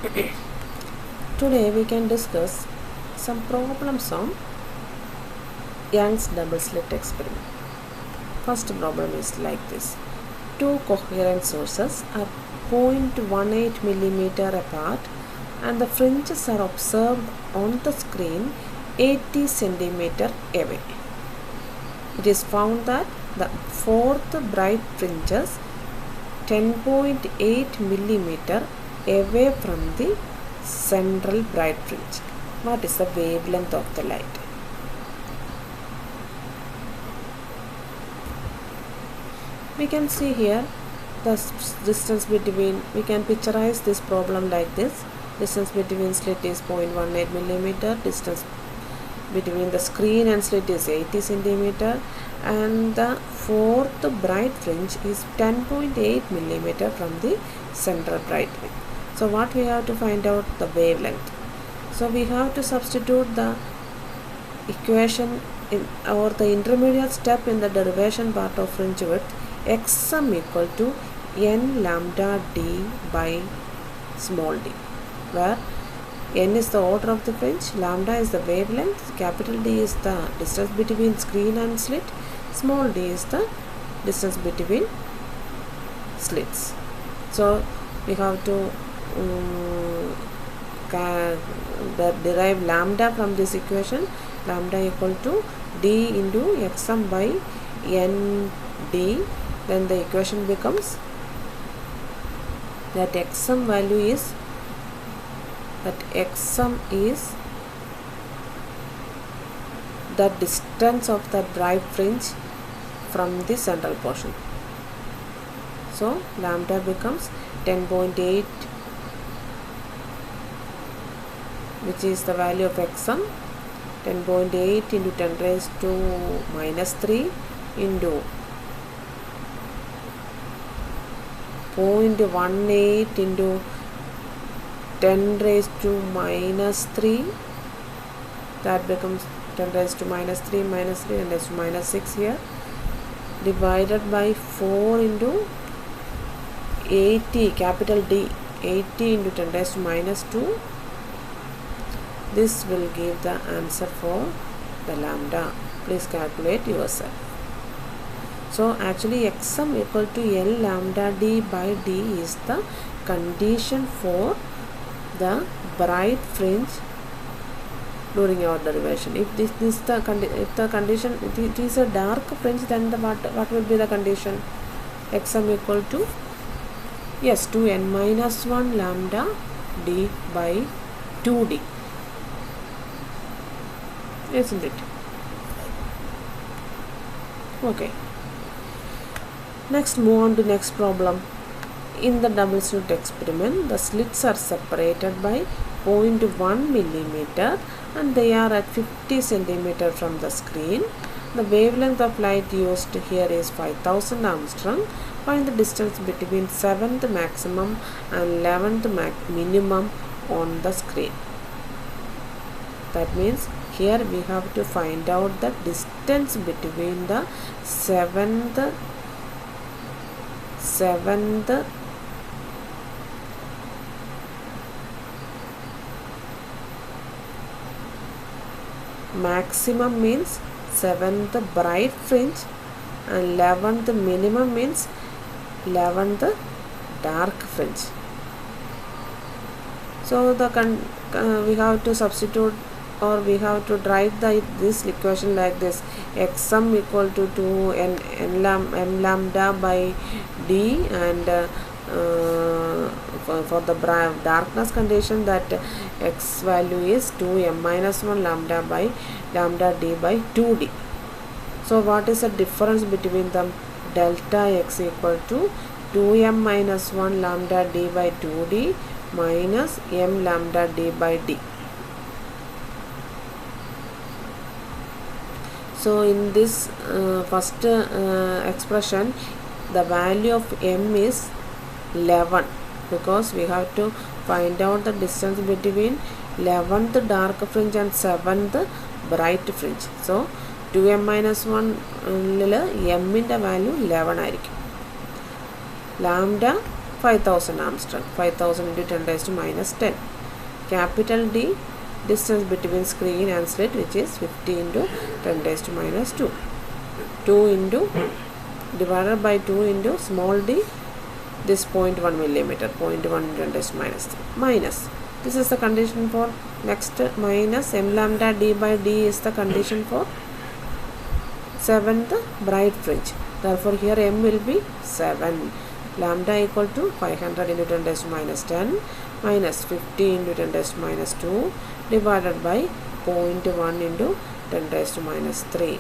Today we can discuss some problems on Young's double slit experiment. First problem is like this. Two coherent sources are 0.18 mm apart and the fringes are observed on the screen 80 cm away. It is found that the fourth bright fringe is 10.8 mm away from the central bright fringe. What is the wavelength of the light? We can see here the distance between, we can picturize this problem like this. Distance between slit is 0.18 mm, distance between the screen and slit is 80 cm, and the fourth bright fringe is 10.8 mm from the central bright fringe. So what we have to find out? The wavelength. So we have to substitute the equation or the intermediate step in the derivation part of fringe width. X sum equal to n lambda d by small d, where n is the order of the fringe, lambda is the wavelength, capital D is the distance between screen and slit, small d is the distance between slits. So we have to derive lambda from this equation. Lambda equal to d into x sum by n d. Then the equation becomes that x sum value is the distance of the bright fringe from the central portion. So lambda becomes 10.8, which is the value of x sum, 10.8 into 10 raised to minus 3 into 0.18 into 10 raised to minus 3, that becomes 10 raised to minus 3, minus 3, and raised to minus 6 here, divided by 4 into 80, capital D, 80 into 10 raised to minus 2. This will give the answer for the lambda. Please calculate yourself. So actually x sum equal to L lambda d by d is the condition for the bright fringe during our derivation. If this is the condition, it is a dark fringe, then what will be the condition? X sum equal to 2n minus 1 lambda d by 2d, isn't it? Okay. Next, move on to next problem. In the double slit experiment, the slits are separated by 0.1 mm and they are at 50 cm from the screen. The wavelength of light used here is 5000 Armstrong. Find the distance between 7th maximum and 11th minimum on the screen. That means here we have to find out the distance between the 7th maximum means 7th bright fringe and 11th minimum means 11th dark fringe. So we have to substitute, or we have to write this equation like this: x sum equal to 2 m lambda by d, and for the darkness condition, that x value is 2m minus 1 lambda by lambda d by 2d. So what is the difference between them? Delta x equal to 2m minus 1 lambda d by 2d minus m lambda d by d. So in this first expression, the value of m is 11, because we have to find out the distance between 11th dark fringe and 7th bright fringe. So 2m minus 1 m ന്റെ value 11 ആയിരിക്കും. Lambda 5000 Armstrong. 5000 into 10 raised to minus 10. Capital D, distance between screen and slit, which is 50 into 10 raised to minus 2. 2 into divided by 2 into small d, this 0.1 millimeter, 0.1 into 10 raised to minus 3. Minus. This is the condition for next minus m lambda d by d is the condition for 7th bright fringe. Therefore, here m will be 7. Lambda equal to 500 into 10 raised to minus 10 minus 50 into 10 raised to minus 2 divided by 0.1 into 10 raised to minus 3.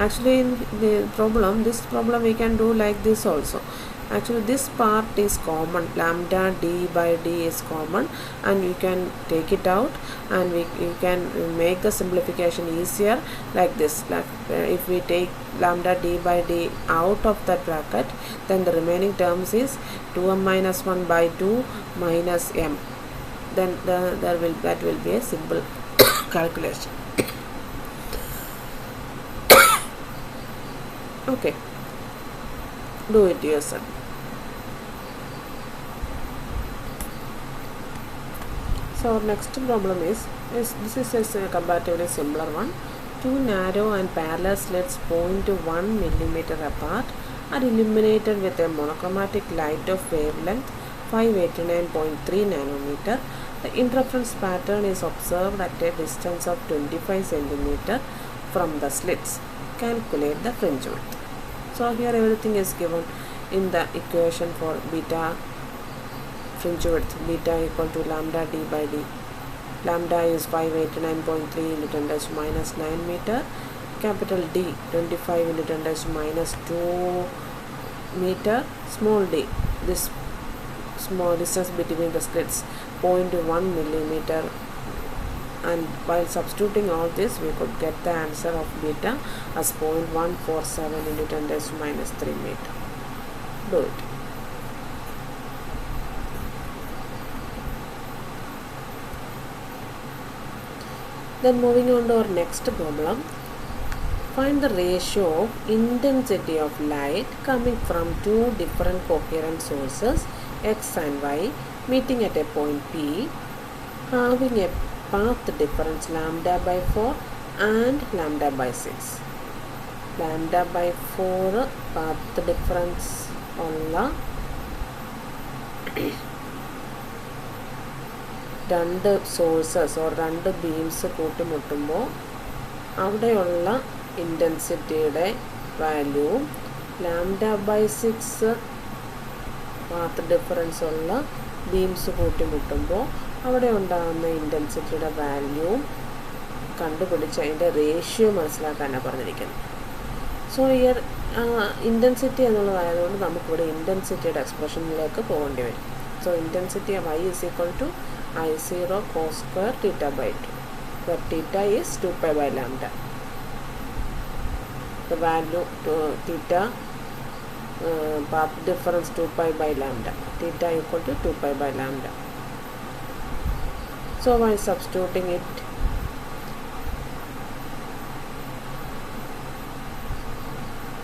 Actually, in the problem, this problem we can do like this also. Actually, this part is common. Lambda d by d is common, and you can take it out, and you can make the simplification easier like this. Like, if we take lambda d by d out of that bracket, then the remaining terms is 2m minus 1 by 2 minus m. Then that will be a simple calculation. Okay, do it yourself. So next problem is this is a comparatively similar one. Two narrow and parallel slits 0.1 millimeter apart are illuminated with a monochromatic light of wavelength 589.3 nanometer. The interference pattern is observed at a distance of 25 centimeter from the slits. Calculate the fringe width. So here everything is given in the equation for beta fringe width. Beta equal to lambda d by d. Lambda is 589.3 into 10 raised to minus 9 meter. Capital D 25 into 10 raised to minus 2 meter. Small d, this small distance between the slits 0.1 millimeter. And while substituting all this, we could get the answer of beta as 0.147 into 10 raised to minus 3 meter. Do it. Then moving on to our next problem. Find the ratio of intensity of light coming from two different coherent sources x and y meeting at a point P, having a path difference lambda by 4 and lambda by 6. Lambda by 4 path difference ഉള്ള രണ്ട് sources or രണ്ട് beams കൂട്ടിമുട്ടുമ്പോൾ അവിടെയുള്ള ഇൻറ്റൻസിറ്റിയുടെ വാല്യൂവും lambda by 6 path difference ഉള്ള beams കൂട്ടിമുട്ടുമ്പോൾ അവിടെ ഉണ്ടാകുന്ന ഇൻറ്റൻസിറ്റിയുടെ വാല്യൂവും കണ്ടുപിടിച്ച് അതിൻ്റെ ratio മനസ്സിലാക്കാനാണ് പറഞ്ഞിരിക്കുന്നത്. സോ ഇയർ ഇൻറ്റൻസിറ്റി എന്നുള്ളതായതുകൊണ്ട് നമുക്കിവിടെ ഇൻറ്റൻസിറ്റിയുടെ എക്സ്പ്രഷനിലേക്ക് പോകേണ്ടി വരും. So intensity of I is equal to I0 cos square theta by 2, where theta is 2 pi by lambda. The value theta path difference 2 pi by lambda. Theta equal to 2 pi by lambda. So by substituting it,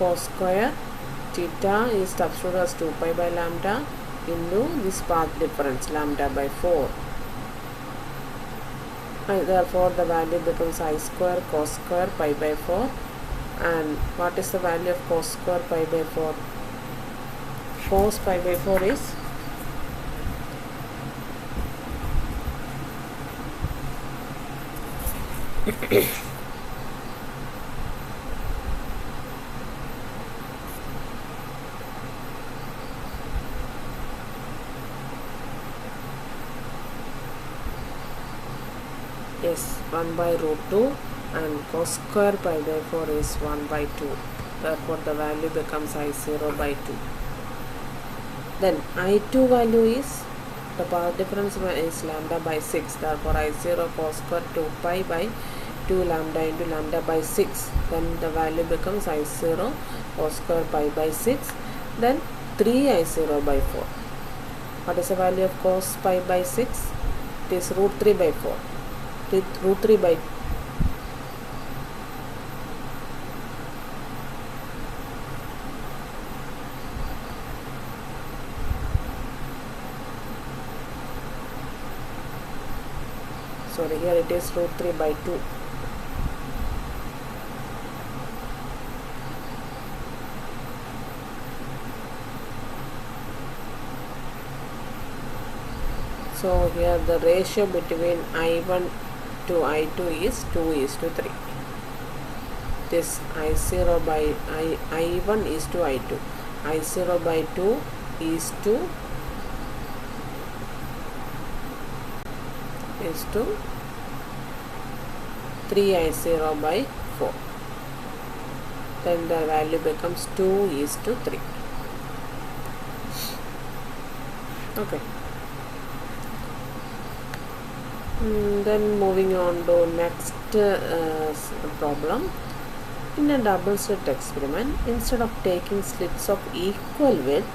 cos square theta is substituted as 2 pi by lambda into this path difference lambda by 4. And therefore the value becomes I square cos square pi by 4. And what is the value of cos square pi by 4? Cos pi by 4 is is 1 by root 2 and cos square pi by 4 is 1 by 2. Therefore the value becomes I0 by 2. Then I2 value is, the path difference is lambda by 6. Therefore I0 cos square 2 pi by 2 lambda into lambda by 6. Then the value becomes I0 cos square pi by 6. Then 3 I0 by 4. What is the value of cos pi by 6? It is root 3 by 4. Root 3 by sorry, here it is root 3 by 2. So here the ratio between I1 to I2 is 2:3. This I0 by I1 is to I2. I0 by 2 is to 3I0 by 4. Then the value becomes 2:3. Okay. Then moving on to next problem. In a double slit experiment, instead of taking slits of equal width,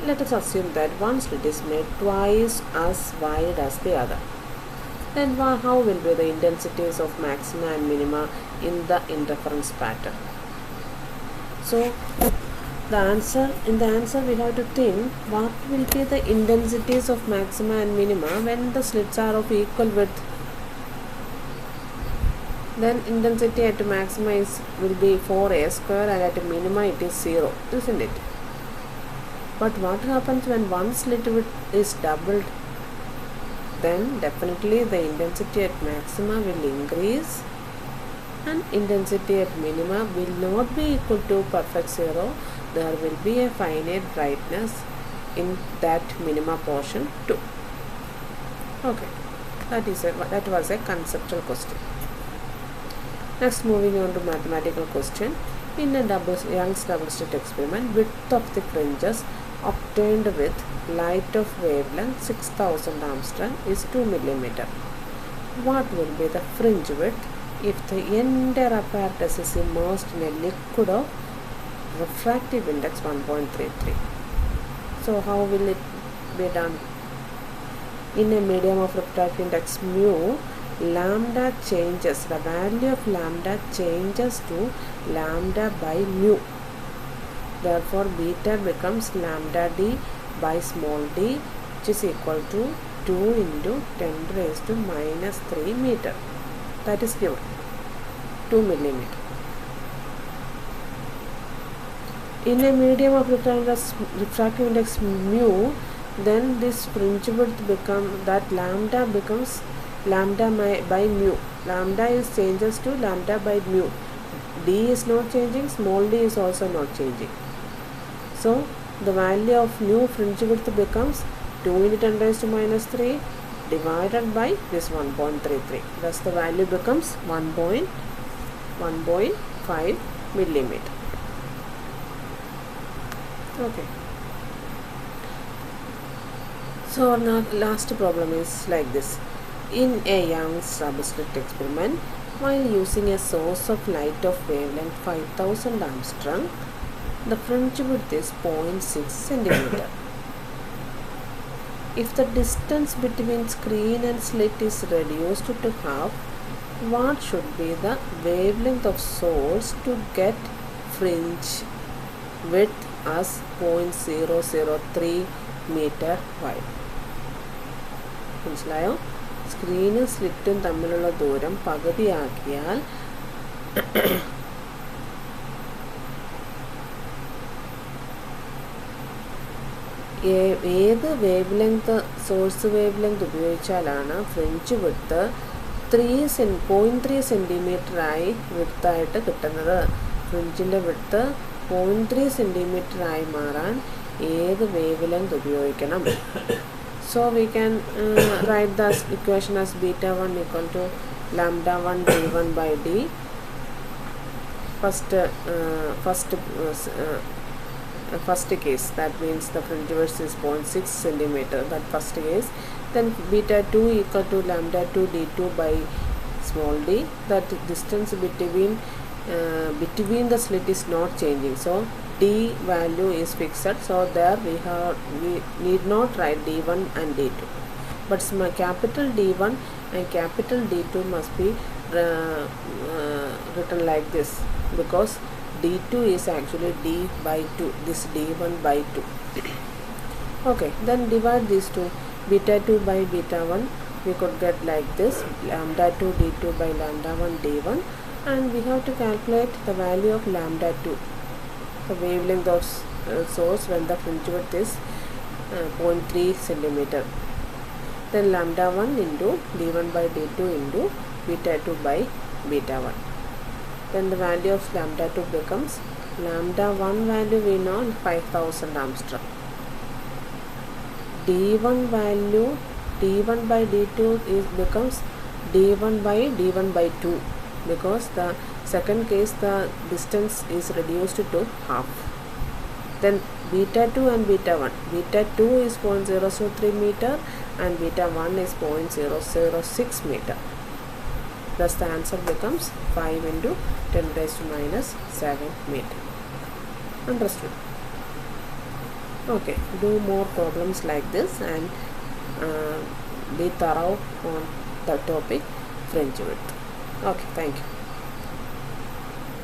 let us assume that one slit is made twice as wide as the other. Then how will be the intensities of maxima and minima in the interference pattern? So in the answer we have to think what will be the intensities of maxima and minima when the slits are of equal width. Then intensity at maxima will be 4a square and at minima it is 0, isn't it? But what happens when one slit width is doubled? Then definitely the intensity at maxima will increase and intensity at minima will not be equal to perfect 0. There will be a finite brightness in that minima portion too. Okay, that was a conceptual question. Next, moving on to mathematical question. In a Young's double slit experiment, width of the fringes obtained with light of wavelength 6000 Armstrong is 2 mm. What will be the fringe width if the entire apparatus is immersed in a liquid of refractive index 1.33? So how will it be done? In a medium of refractive index mu, lambda changes, the value of lambda changes to lambda by mu. Therefore beta becomes lambda d by small d, which is equal to 2 into 10 raised to minus 3 meter. That is given, 2 millimeter. In a medium of refractive index mu, then this fringe width becomes lambda by mu. Lambda is changes to lambda by mu. D is not changing, small d is also not changing. So the value of new fringe width becomes 2 into 10 raised to minus 3 divided by this 1.33. Thus the value becomes 1.5 millimeter. Okay. So now last problem is like this. In a Young's double slit experiment, while using a source of light of wavelength 5000 Armstrong, the fringe width is 0.6 centimeter. If the distance between screen and slit is reduced to half, what should be the wavelength of source to get fringe width as 0.003 meter wide? മനസ്സിലായോ? സ്ക്രീനും സ്ലിറ്റും തമ്മിലുള്ള ദൂരം പകുതിയാക്കിയാൽ ഏത് wavelength, source wavelength ഉപയോഗിച്ചാലാണ് fringe width 0.3 സെൻറ്റിമീറ്ററായി വിഡ്ത്തായിട്ട് കിട്ടുന്നത്? ഫ്രിഞ്ചിൻ്റെ വിഡ്ത്ത് 0.3 സെൻറ്റിമീറ്ററായി മാറാൻ ഏത് വേവ് ലെങ്ത് ഉപയോഗിക്കണം? So we can write the equation as beta 1 equal to lambda 1 d1 by d. First case, that means the fringe width is 0.6 centimeter, that first case. Then beta 2 equal to lambda 2 d2 by small d, that distance between the slit is not changing, so d value is fixed, so there we need not write d1 and d2, but capital D1 and capital D2 must be written like this, because D2 is actually d by 2, this d1 by 2. Okay, then divide these two, beta 2 by beta 1, we could get like this, lambda 2 d2 by lambda 1 d1, and we have to calculate the value of lambda 2, the wavelength of source when the fringe width is 0.3 centimeter. Then lambda 1 into d1 by d2 into beta 2 by beta 1. Then the value of lambda 2 becomes, lambda 1 value we know 5000 Armstrong. d1 value, d1 by d2 becomes d1 by 2, because the second case the distance is reduced to half. Then beta 2 and beta 1. Beta 2 is 0.003 meter and beta 1 is 0.006 meter. Thus the answer becomes 5 into 10 raised to minus 7 meter. Understood? Okay, do more problems like this and be thorough on the topic fringe width. Okay, thank you.